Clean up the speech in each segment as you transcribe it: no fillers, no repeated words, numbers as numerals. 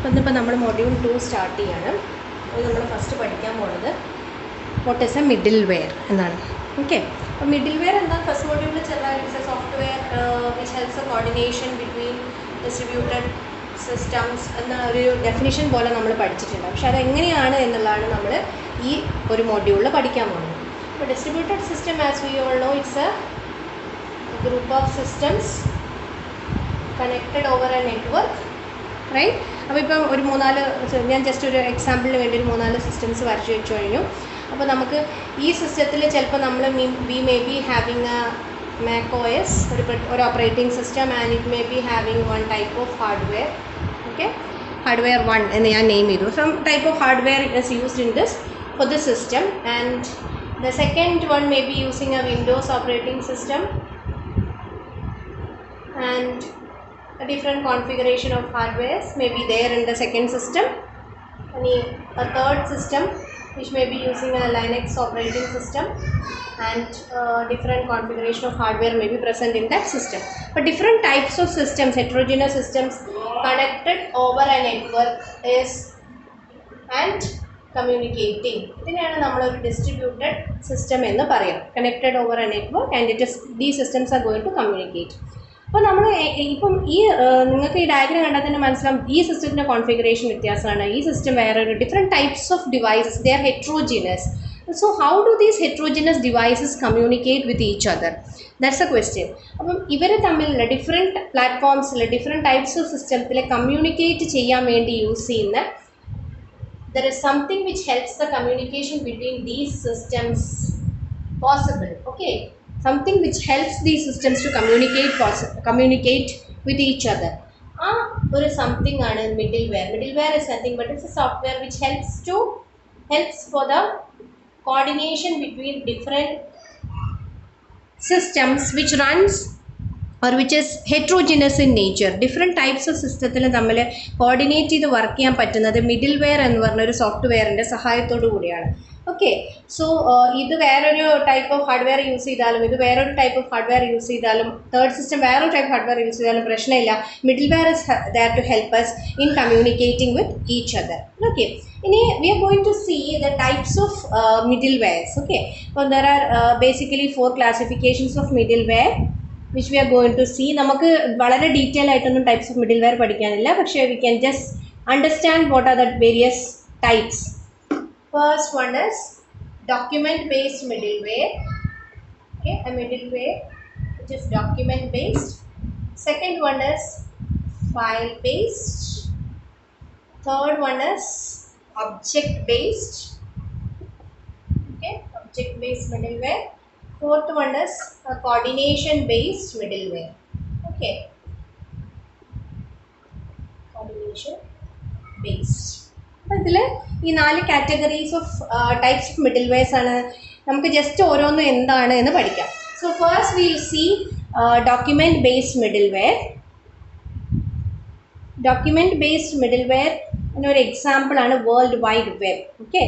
ഇന്നിപ്പോൾ നമ്മൾ module 2 start ചെയ്യാണ്. അത് നമ്മൾ ഫസ്റ്റ് പഠിക്കാൻ പോകുന്നത് what is a middleware എന്നാണ്. ഓക്കെ, അപ്പോൾ മിഡിൽ വെയർ എന്താ ഫസ്റ്റ് മൊഡ്യൂളിൽ ചെറുതായിട്ട് software which helps a coordination between distributed systems എന്ന ഒരു ഡെഫിനിഷൻ പോലെ നമ്മൾ പഠിച്ചിട്ടുണ്ട്. പക്ഷെ അതെങ്ങനെയാണ് എന്നുള്ളതാണ് നമ്മൾ ഈ ഒരു മൊഡ്യൂളിൽ പഠിക്കാൻ പോകുന്നത്. അപ്പോൾ distributed system as we all know it's a group of systems connected over a network, right? അപ്പോൾ ഇപ്പം ഒരു ഞാൻ ജസ്റ്റ് ഒരു എക്സാമ്പിളിന് വേണ്ടി ഒരു 3-4 സിസ്റ്റംസ് വരച്ച് വെച്ച് കഴിഞ്ഞു. അപ്പോൾ നമുക്ക് ഈ സിസ്റ്റത്തിൽ ചിലപ്പോൾ നമ്മൾ we may be having a mac OS ഒരു operating system and it may be having one type of hardware. Okay, hardware 1 എന്ന് ഞാൻ നെയിം ചെയ്തു. Some type of hardware is used in this for this system and the second one may be using a Windows operating system and a different configuration of hardwares may be there in the second system, and a third system which may be using a Linux operating system and different configuration of hardware may be present in that system. But different types of systems, heterogeneous systems connected over a network is and communicating. ഇതിനെയാണ് നമ്മളൊരു distributed system എന്ന് പറയാം. Connected over a network and these systems are going to communicate. അപ്പോൾ നമ്മൾ ഇപ്പം നിങ്ങൾക്ക് ഈ diagram കണ്ടാൽ തന്നെ മനസ്സിലാവും ഈ സിസ്റ്റത്തിൻ്റെ കോൺഫിഗറേഷൻ വ്യത്യാസമാണ്. ഈ സിസ്റ്റം വേറെ ഒരു different types of devices, they are heterogeneous. So how do these heterogeneous devices communicate with each other? That's A question. അപ്പം ഇവർ തമ്മിലുള്ള ഡിഫറെൻറ്റ് പ്ലാറ്റ്ഫോംസിൽ ഡിഫറെൻറ്റ് ടൈപ്സ് ഓഫ് സിസ്റ്റത്തിൽ കമ്മ്യൂണിക്കേറ്റ് ചെയ്യാൻ വേണ്ടി യൂസ് ചെയ്യുന്ന there is something which helps the communication between these systems possible. Okay, something which helps these systems to communicate with each other. Or something ആണ് middleware. Middleware is nothing but it's a software which helps for the coordination between different systems which runs or which is heterogeneous in nature. Different types of സിസ്റ്റത്തിൽ തമ്മിൽ coordinate ചെയ്ത് work ചെയ്യാൻ പറ്റുന്നത് middle wear എന്ന് പറഞ്ഞൊരു സോഫ്റ്റ്വെയറിൻ്റെ സഹായത്തോടു കൂടിയാണ്. Okay, so ഇത് വേറൊരു ടൈപ്പ് ഓഫ് ഹാർഡ്വെയർ യൂസ് ചെയ്താലും ഇത് വേറൊരു ടൈപ്പ് ഓഫ് ഹാർഡ്വെയർ യൂസ് ചെയ്താലും തേർഡ് സിസ്റ്റം വേറൊരു ടൈപ്പ് ഹാർഡ്വെയർ യൂസ് ചെയ്താലും പ്രശ്നമില്ല. Middleware is there to help us in communicating with each other. Okay, ഇനി we are going to see the types of middlewares. Okay, so there are basically 4 classifications of middleware which we are going to see. നമുക്ക് വളരെ detail ആയിട്ടൊന്നും types of middle wear പഠിക്കാനില്ല, പക്ഷേ we can just understand what are the various types. First one is document based middleware. Okay, a middleware which is document based. Second one is file based. Third one is object based. Okay, object based middleware. Fourth one is a coordination based middleware. Okay, coordination based. ഇതിൽ ഈ 4 categories of types of middlewares ആണ്. നമുക്ക് just ഓരോന്നും എന്താണ് എന്ന് പഠിക്കാം. So first will see document based middleware. Document based middleware ഒരു example ആണ് world wide web. Okay,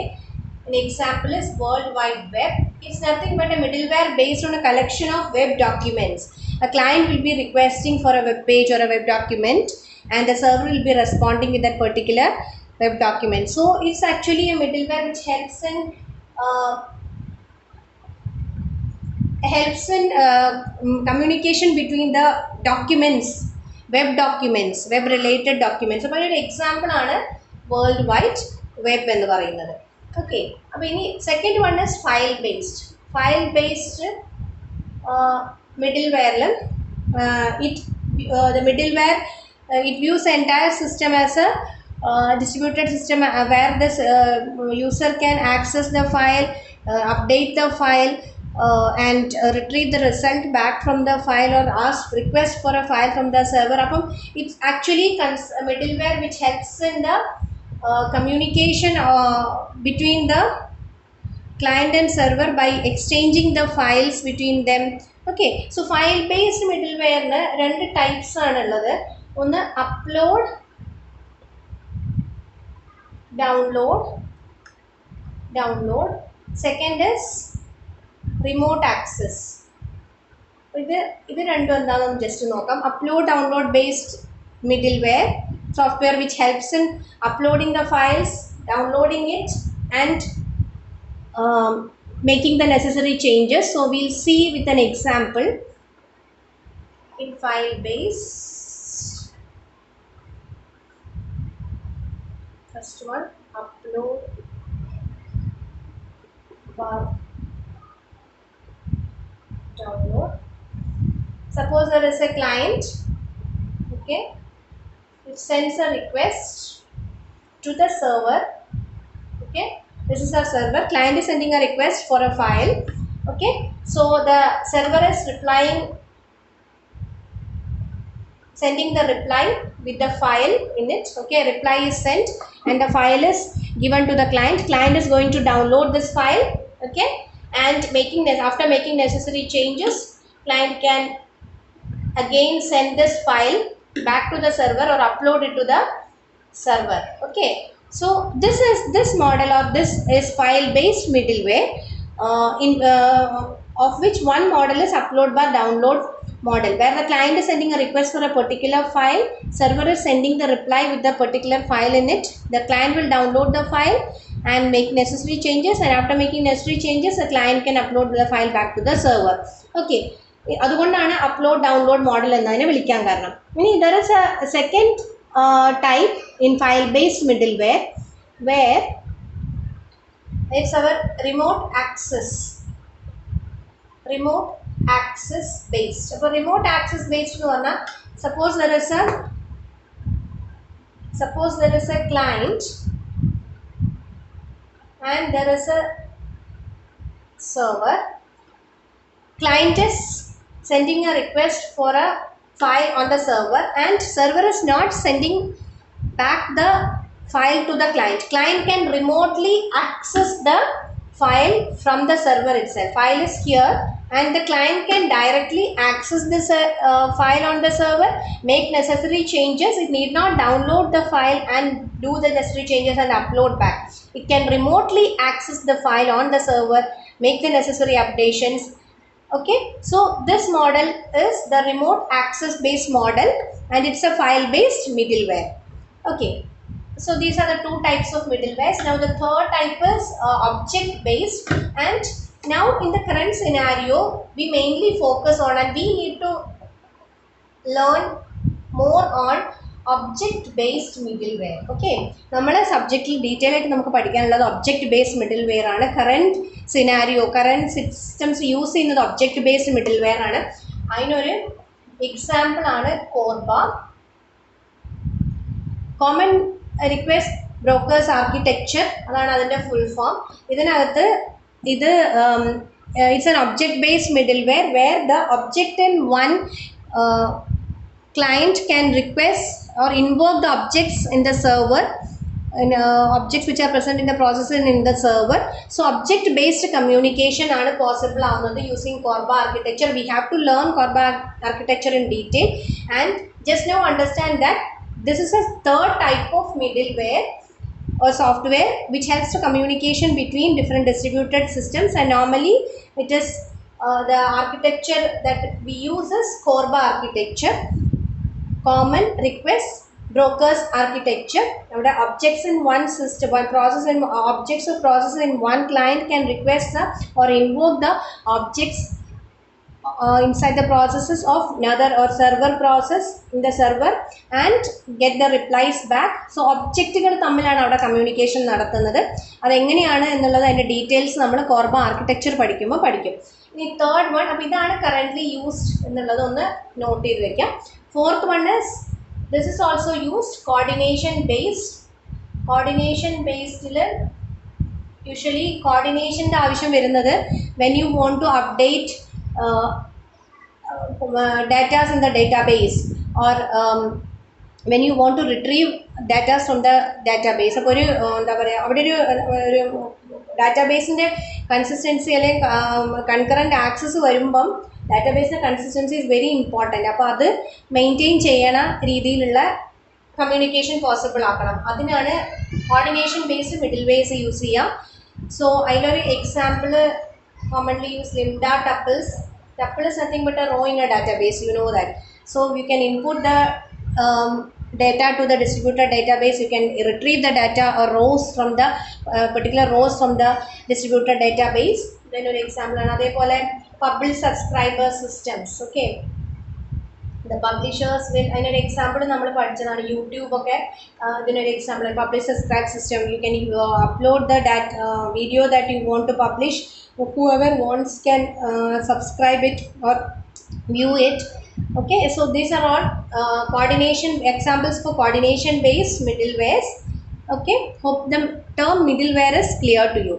an example is World Wide Web. It's nothing but a middleware based on a collection of web documents. A client will be requesting for a web page or a web document and the server will be responding with that particular web document. So it's actually a middleware which helps in communication between the documents, web related documents. അപ്പോൾ ഒരു example ആണ് world wide web എന്ന് പറയുന്നത്. Okay, അപ്പോൾ ഇനി second one is file based മിഡിൽ വെയറിൽ the middleware it views the entire system as a distributed system where this user can access the file, update the file and retrieve the result back from the file or request for a file from the server. Appo it's actually a middleware which helps in the communication between the client and server by exchanging the files between them. Okay, so file based middleware ന് 2 types ആണുള്ളത്. ഒന്ന് upload, download. Second is remote access. ഇത് രണ്ടും എന്താണെന്ന് just നോക്കാം. Upload download based middleware software which helps in uploading the files, downloading it, and making the necessary changes. So we'll see with an example in Filebase. First one, upload bar download. Suppose there is a client, okay, which sends a request to the server. Okay, this is our server. Client is sending a request for a file. Okay, so the server is sending the reply with the file in it. Okay, reply is sent and the file is given to the client. Client is going to download this file. Okay, and after making necessary changes, client can again send this file back to the server or upload it to the server. Okay, so this model, or this is file based middleware, of which one model is upload bar download model, where the client is sending a request for a particular file, server is sending the reply with the particular file in it. The client will download the file and make necessary changes, and after making necessary changes, the client can upload the file back to the server. Okay, അതുകൊണ്ടാണ് upload download model എന്നതിനെ വിളിക്കാൻ കാരണം. ഇനി there is a second type in file based middleware, where it's our remote access based. So remote access based എന്ന് പറഞ്ഞാൽ suppose there is a client and there is a server. Client is sending a request for a file on the server, and server is not sending back the file to the client. Client can remotely access the file from the server itself. File is here and the client can directly access this file on the server, make necessary changes. It need not download the file and do the necessary changes and upload back. It can remotely access the file on the server, make the necessary updations. Okay, so this model is the remote access based model and it's a file based middleware. Okay, so these are the two types of middlewares. Now the third type is object based, and now in the current scenario we mainly focus on, and we need to learn more on object based middleware. Okay, നമ്മുടെ സബ്ജക്റ്റിൽ detail ആയിട്ട് നമുക്ക് പഠിക്കാനുള്ളത് object based middleware ആണ്. Current systems use ചെയ്യുന്നത് object based middleware ആണ്. അതിനൊരു example ആണ് Korba, common request brokers architecture, അതാണ് അതിൻ്റെ ഫുൾ ഫോം. ഇതിനകത്ത് it's an object based middleware where the object in one client can request or invoke the objects in the server, and objects which are present in the process in the server. So object based communication are possible using Corba architecture. We have to learn Corba architecture in detail, and just now understand that this is a third type of middleware or software which helps to communication between different distributed systems, and normally it is the architecture that we use is Corba architecture, common request brokers architecture. Now the objects in one system, one process, and objects of process in one client can request or invoke the objects inside the processes of another or server process in the server and get the replies back. So ഒബ്ജക്റ്റുകൾ തമ്മിലാണ് അവിടെ communication നടത്തുന്നത്. അതെങ്ങനെയാണ് എന്നുള്ളത് അതിൻ്റെ details നമ്മൾ Korba architecture പഠിക്കും. ഇനി തേർഡ് വൺ, അപ്പോൾ ഇതാണ് കറൻ്റ്ലി യൂസ്ഡ് എന്നുള്ളത് ഒന്ന് നോട്ട് ചെയ്ത് വെക്കാം. Fourth one is this is also used coordination ബേസ്ഡിൽ യൂഷ്വലി കോർഡിനേഷൻ്റെ ആവശ്യം വരുന്നത് when you want to update data in the database, or when you want to retrieve data from the database. അപ്പോൾ ഒരു എന്താ പറയുക, അവിടെ ഒരു ഡാറ്റാബേസിൻ്റെ കൺസിസ്റ്റൻസി അല്ലെങ്കിൽ കൺകറൻറ്റ് ആക്സസ് വരുമ്പം ഡാറ്റാബേസിൻ്റെ കൺസിസ്റ്റൻസി ഈസ് വെരി ഇമ്പോർട്ടൻറ്റ്. അപ്പോൾ അത് മെയിൻറ്റെയിൻ ചെയ്യണ രീതിയിലുള്ള കമ്മ്യൂണിക്കേഷൻ പോസിബിൾ ആക്കണം. അതിനാണ് coordination based middlewares use ചെയ്യാം. സോ അതിലൊരു example commonly use lambda tuples. Tuple is nothing but a row in a database, you know that. So you can input the data to the distributed database. You can retrieve the data or rows from the particular rows from the distributed database. Then an example another publish subscriber systems. Okay, the publishers will, in an example നമ്മൾ പഠിച്ചതാണ് YouTube ഒക്കെ ഇതിനൊരു example publish subscribe system. You can upload the video that you want to publish. Whoever wants can subscribe it or view it. Okay, so these are all coordination examples for coordination based middlewares. Okay, hope the term middleware is clear to you.